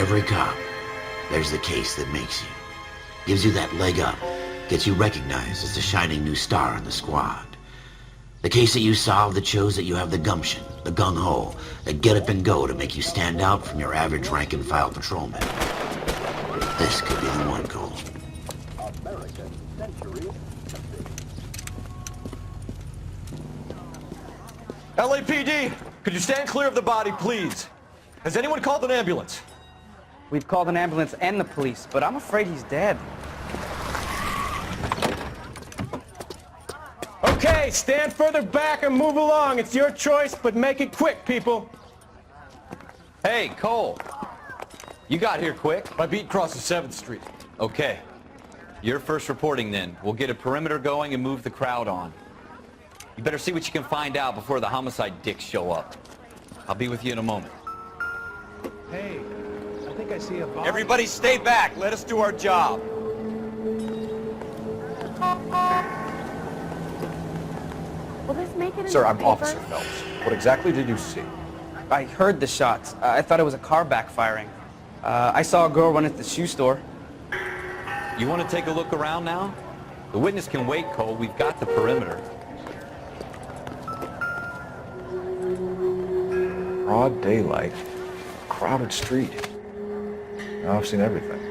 every cop, there's the case that makes you. Gives you that leg up, gets you recognized as the shining new star in the squad. The case that you solve that shows that you have the gumption, the gung-ho, the get up and go to make you stand out from your average rank-and-file patrolman. This could be the one, Cole. LAPD, could you stand clear of the body, please? Has anyone called an ambulance? We've called an ambulance and the police, but I'm afraid he's dead. Okay, stand further back and move along. It's your choice, but make it quick, people. Hey, Cole. You got here quick. My beat crosses 7th Street. Okay. You're first reporting then. We'll get a perimeter going and move the crowd on. You better see what you can find out before the homicide dicks show up. I'll be with you in a moment. Hey, I think I see a body. Everybody stay back. Let us do our job. Will this make it? Sir, I'm into Officer papers? Phelps. What exactly did you see? I heard the shots. I thought it was a car backfiring. I saw a girl run into the shoe store. You want to take a look around now? The witness can wait, Cole. We've got the perimeter. Broad daylight. Crowded street. Now I've seen everything.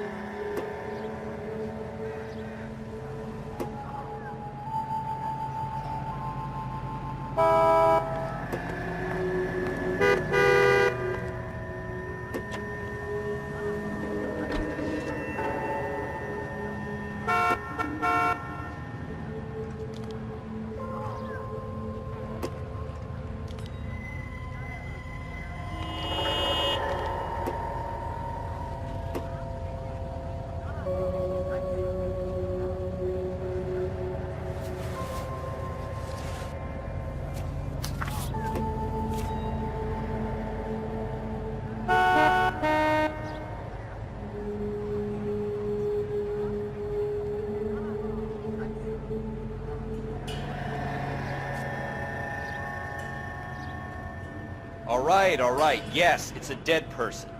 All right. Yes, it's a dead person.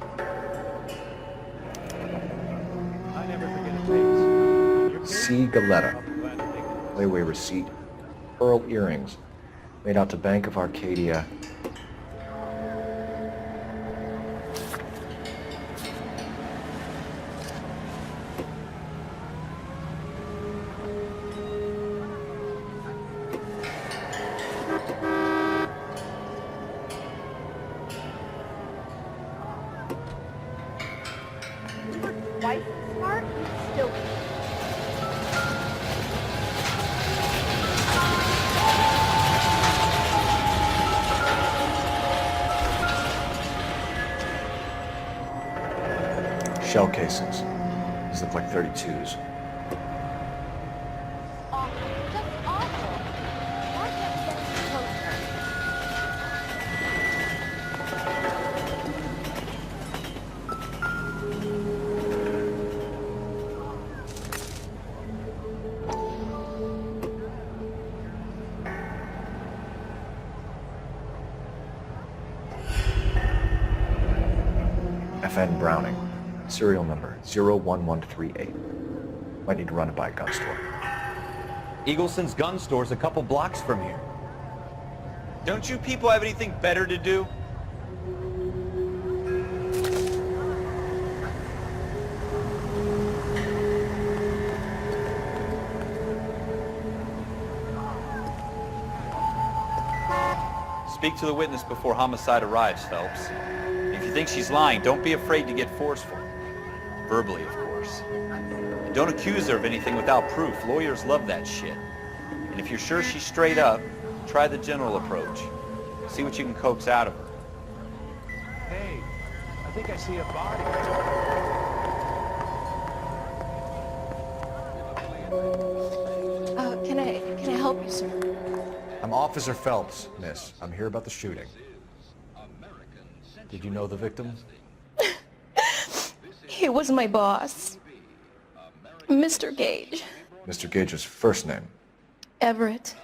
I never forget a face. C. Galetta. Layaway receipt. Pearl earrings. Made out to Bank of Arcadia. Twice as smart, still. Shell casings. These look like 32s. Awful. Just awful. Why can't we get any closer? FN Browning. Serial number 01138. Might need to run it by a gun store. Eagleson's gun store's a couple blocks from here. Don't you people have anything better to do? Speak to the witness before homicide arrives, Phelps. If you think she's lying, don't be afraid to get forceful. Verbally, of course. And don't accuse her of anything without proof. Lawyers love that shit. And if you're sure she's straight up, try the general approach. See what you can coax out of her. Hey, I think I see a body. Can I help you, sir? I'm Officer Phelps, miss. I'm here about the shooting. Did you know the victim? He was my boss, Mr. Gage. Mr. Gage's first name. Everett.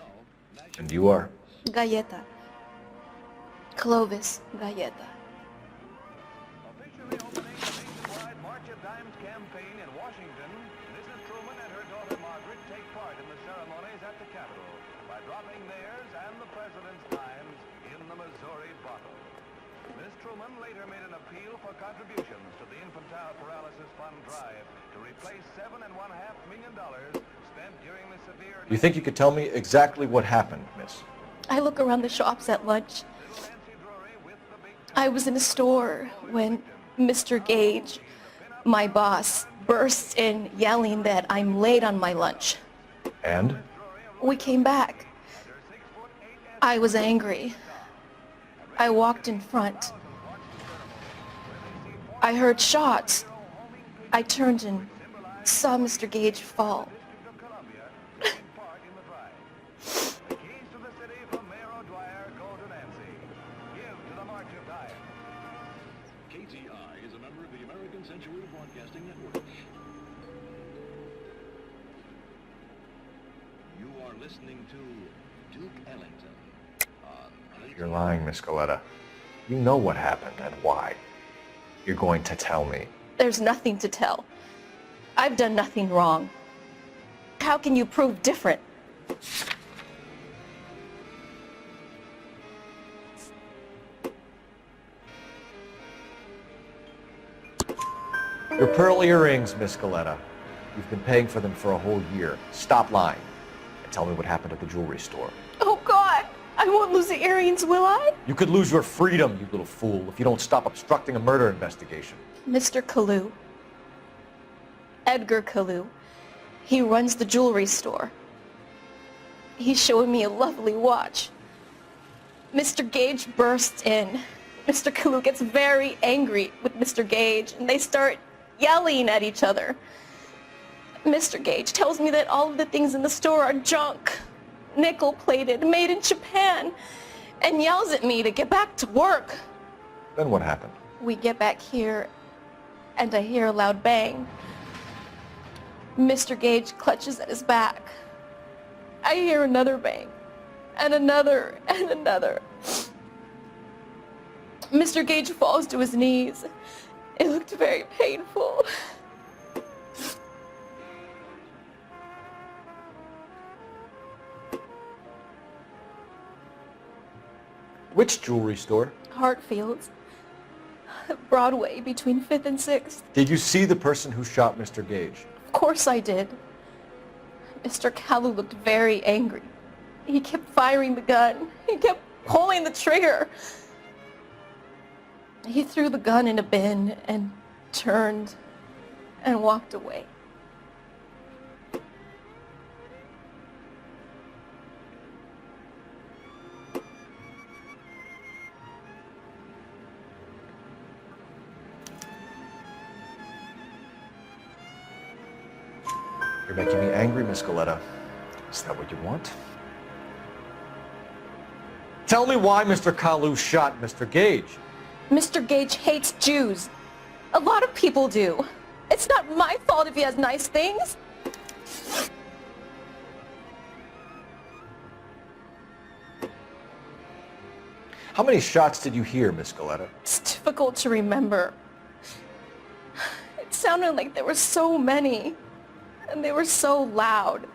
And you are? Galleta. Clovis Galleta. dropping theirs and the president's dimes in the Missouri bottle. Miss Truman later made an appeal for contributions to the Infantile Paralysis Fund drive to replace $7.5 million spent during the severe... You think you could tell me exactly what happened, miss? I look around the shops at lunch. I was in a store when Mr. Gage, my boss, bursts in yelling that I'm late on my lunch. And? We came back. I was angry. I walked in front. I heard shots. I turned and saw Mr. Gage fall. KTI is a member of the American Century Broadcasting Network. You are listening to Duke Ellington on... You're lying, Miss Coletta. You know what happened and why. You're going to tell me. There's nothing to tell. I've done nothing wrong. How can you prove different? Your pearl earrings, Miss Coletta. You've been paying for them for a whole year. Stop lying and tell me what happened at the jewelry store. Oh, God! I won't lose the earrings, will I? You could lose your freedom, you little fool, if you don't stop obstructing a murder investigation. Mr. Kalu. Edgar Kalu. He runs the jewelry store. He's showing me a lovely watch. Mr. Gage bursts in. Mr. Kalu gets very angry with Mr. Gage, and they start yelling at each other. Mr. Gage tells me that all of the things in the store are junk, nickel-plated, made in Japan, and yells at me to get back to work. Then what happened? We get back here, and I hear a loud bang. Mr. Gage clutches at his back. I hear another bang, and another, and another. Mr. Gage falls to his knees. It looked very painful. Which jewelry store? Hartfield's. Broadway, between 5th and 6th. Did you see the person who shot Mr. Gage? Of course I did. Mr. Kalu looked very angry. He kept firing the gun. He kept pulling the trigger. He threw the gun in a bin and turned and walked away. You're making me angry, Miss Coletta. Is that what you want? Tell me why Mr. Kalu shot Mr. Gage. Mr. Gage hates Jews. A lot of people do. It's not my fault if he has nice things. How many shots did you hear, Miss Coletta? It's difficult to remember. It sounded like there were so many, and they were so loud.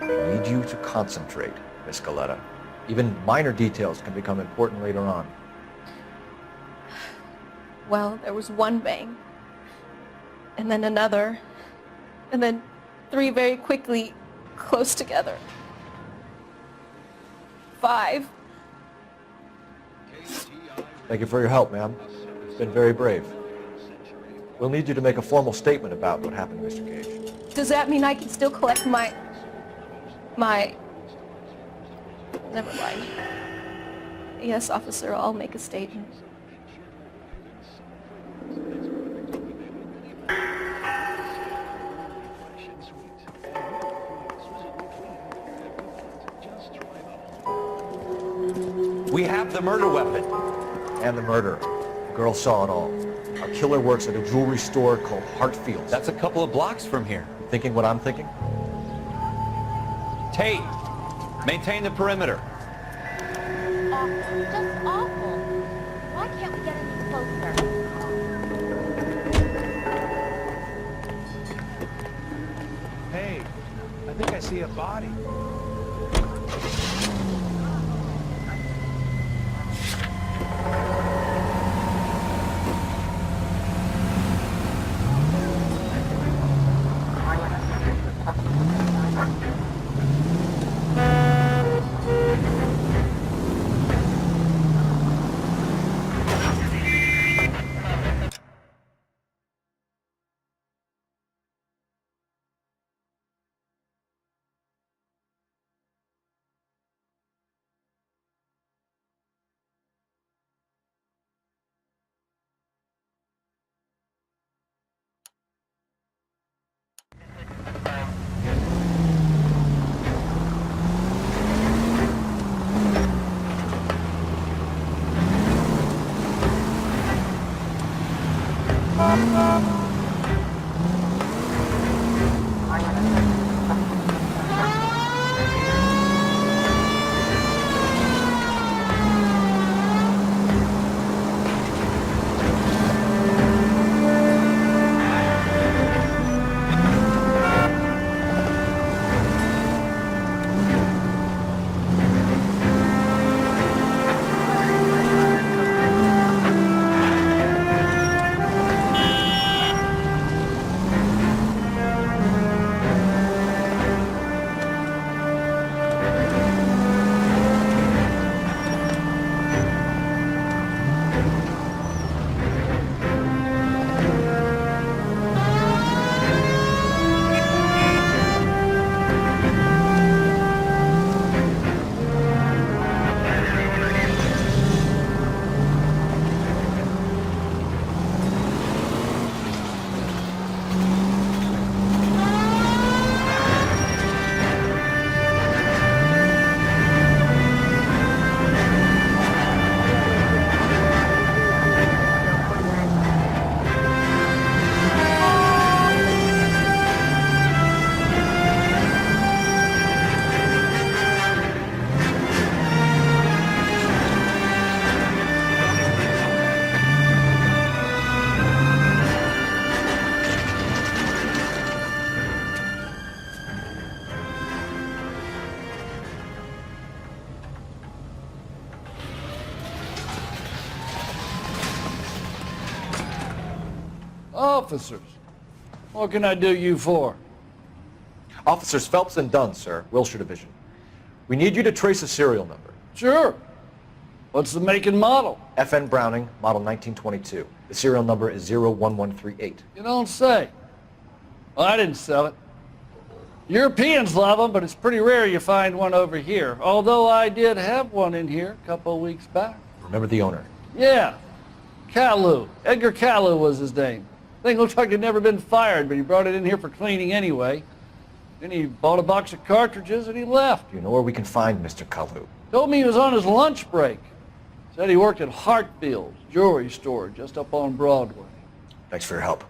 I need you to concentrate, Miss Coletta. Even minor details can become important later on. Well, there was one bang, and then another, and then three very quickly, close together. 5. Thank you for your help, ma'am. It's been very brave. We'll need you to make a formal statement about what happened to Mr. Gage. Does that mean I can still collect my... Never mind. Yes, officer, I'll make a statement. We have the murder weapon. And the murderer. The girl saw it all. Our killer works at a jewelry store called Hartfield's. That's a couple of blocks from here. Thinking what I'm thinking? Tate, maintain the perimeter. awful. Just awful. Why can't we get any closer? Hey, I think I see a body. Officers, what can I do you for? Officers Phelps and Dunn, sir, Wilshire Division. We need you to trace a serial number. Sure. What's the make and model? FN Browning, model 1922. The serial number is 01138. You don't say. Well, I didn't sell it. Europeans love them, but it's pretty rare you find one over here. Although I did have one in here a couple of weeks back. Remember the owner? Yeah. Caillou. Edgar Caillou was his name. Thing looked like it'd never been fired, but he brought it in here for cleaning anyway. Then he bought a box of cartridges and he left. Do you know where we can find Mr. Caillou? Told me he was on his lunch break. Said he worked at Hartfield's jewelry store just up on Broadway. Thanks for your help.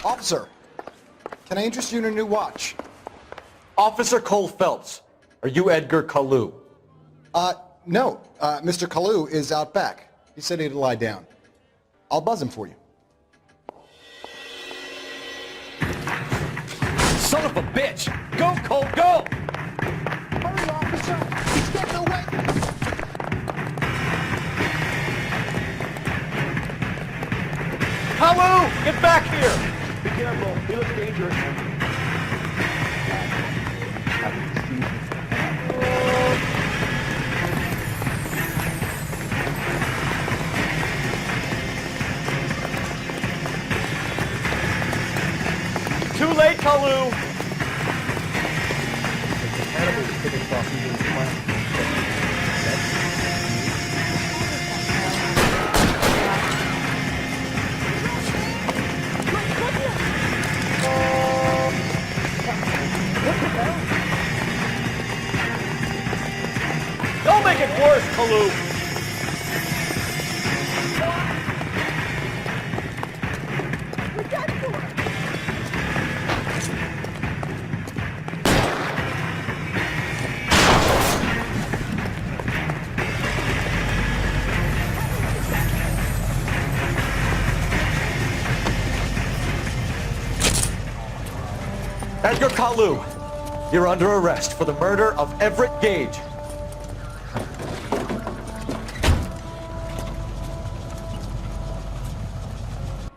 Officer, can I interest you in a new watch? Officer Cole Phelps, are you Edgar Kalu? No. Mr. Kalu is out back. He said he'd lie down. I'll buzz him for you. Son of a bitch! Go, Cole, go! Hurry, officer! He's getting away! Kalu, get back here! Be careful. He looks dangerous. Too late, Kalu! Don't make it worse, Kalu! Edgar Kalu, you're under arrest for the murder of Everett Gage.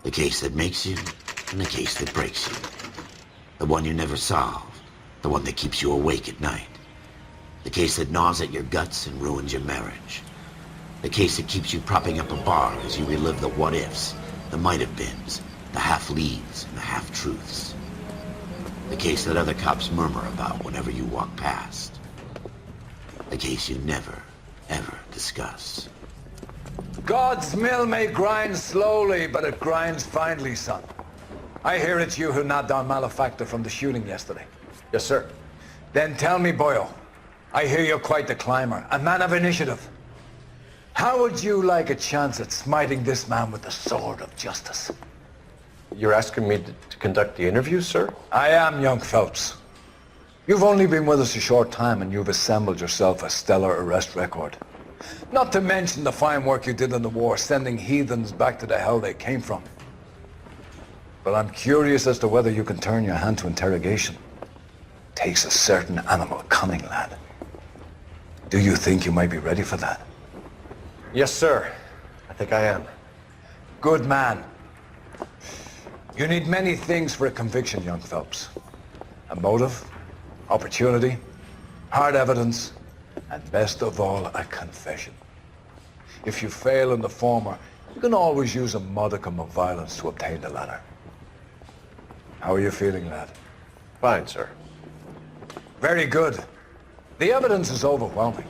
The case that makes you, and the case that breaks you. The one you never solve, the one that keeps you awake at night. The case that gnaws at your guts and ruins your marriage. The case that keeps you propping up a bar as you relive the what-ifs, the might-have-beens, the half-leads, and the half-truths. The case that other cops murmur about whenever you walk past. The case you never, ever discuss. God's mill may grind slowly, but it grinds finely, son. I hear it's you who nabbed our malefactor from the shooting yesterday. Yes, sir. Then tell me, boyo, I hear you're quite the climber, a man of initiative. How would you like a chance at smiting this man with the sword of justice? You're asking me to conduct the interview, sir? I am, young Phelps. You've only been with us a short time and you've assembled yourself a stellar arrest record. Not to mention the fine work you did in the war, sending heathens back to the hell they came from. But I'm curious as to whether you can turn your hand to interrogation. Takes a certain animal cunning, lad. Do you think you might be ready for that? Yes, sir. I think I am. Good man. You need many things for a conviction, young Phelps. A motive, opportunity, hard evidence, and best of all, a confession. If you fail in the former, you can always use a modicum of violence to obtain the latter. How are you feeling, lad? Fine, sir. Very good. The evidence is overwhelming.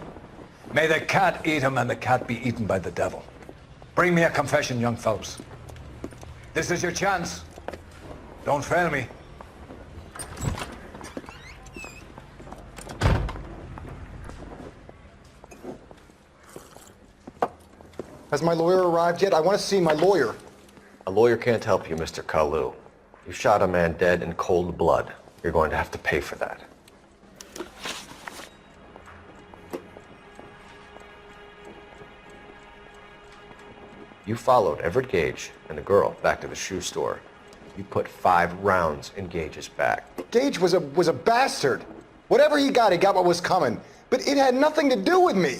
May the cat eat him and the cat be eaten by the devil. Bring me a confession, young Phelps. This is your chance. Don't fail me. Has my lawyer arrived yet? I want to see my lawyer. A lawyer can't help you, Mr. Kalu. You shot a man dead in cold blood. You're going to have to pay for that. You followed Everett Gage and the girl back to the shoe store. You put 5 rounds in Gage's back. Gage was a bastard. Whatever he got what was coming. But it had nothing to do with me.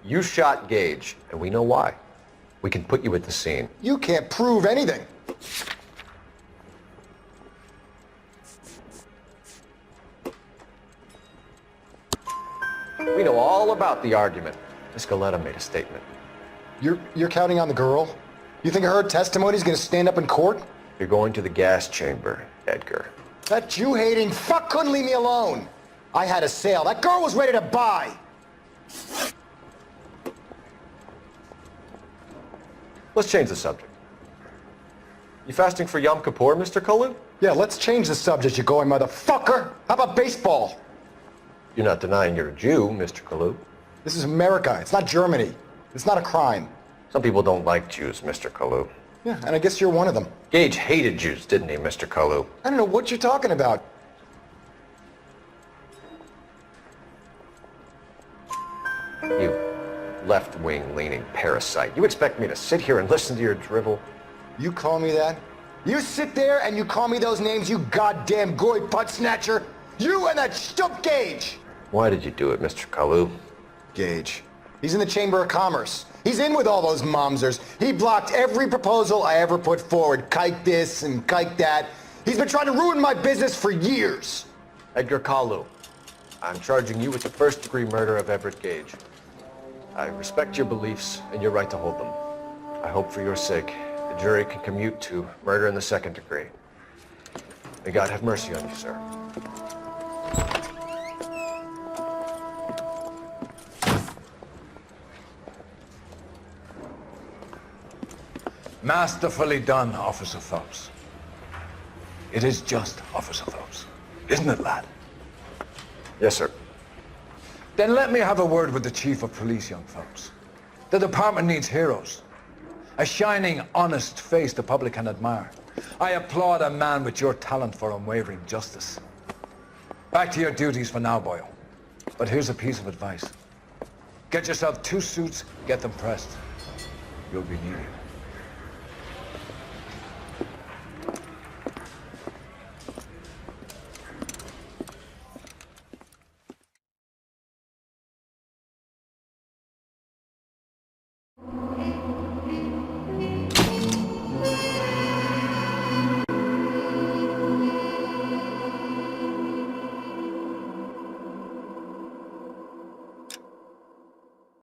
You shot Gage, and we know why. We can put you at the scene. You can't prove anything. We know all about the argument. Miss Galetta made a statement. You're counting on the girl? You think her testimony is going to stand up in court? You're going to the gas chamber, Edgar. That Jew-hating fuck couldn't leave me alone. I had a sale. That girl was ready to buy. Let's change the subject. You fasting for Yom Kippur, Mr. Kalu? Yeah, let's change the subject, you going motherfucker. How about baseball? You're not denying you're a Jew, Mr. Kalu. This is America. It's not Germany. It's not a crime. Some people don't like Jews, Mr. Kalu. Yeah, and I guess you're one of them. Gage hated Jews, didn't he, Mr. Kalu? I don't know what you're talking about. You left-wing leaning parasite. You expect me to sit here and listen to your drivel? You call me that? You sit there and you call me those names, you goddamn goy butt snatcher? You and that stup Gage! Why did you do it, Mr. Kalu? Gage. He's in the Chamber of Commerce. He's in with all those momsers. He blocked every proposal I ever put forward. Kike this and kike that. He's been trying to ruin my business for years. Edgar Kalu, I'm charging you with the first-degree murder of Everett Gage. I respect your beliefs and your right to hold them. I hope for your sake the jury can commute to murder in the second degree. May God have mercy on you, sir. Masterfully done, Officer Phelps. It is just Officer Phelps. Isn't it, lad? Yes, sir. Then let me have a word with the Chief of Police, young Phelps. The department needs heroes. A shining, honest face the public can admire. I applaud a man with your talent for unwavering justice. Back to your duties for now, boyo. But here's a piece of advice. Get yourself 2 suits, get them pressed. You'll be needed.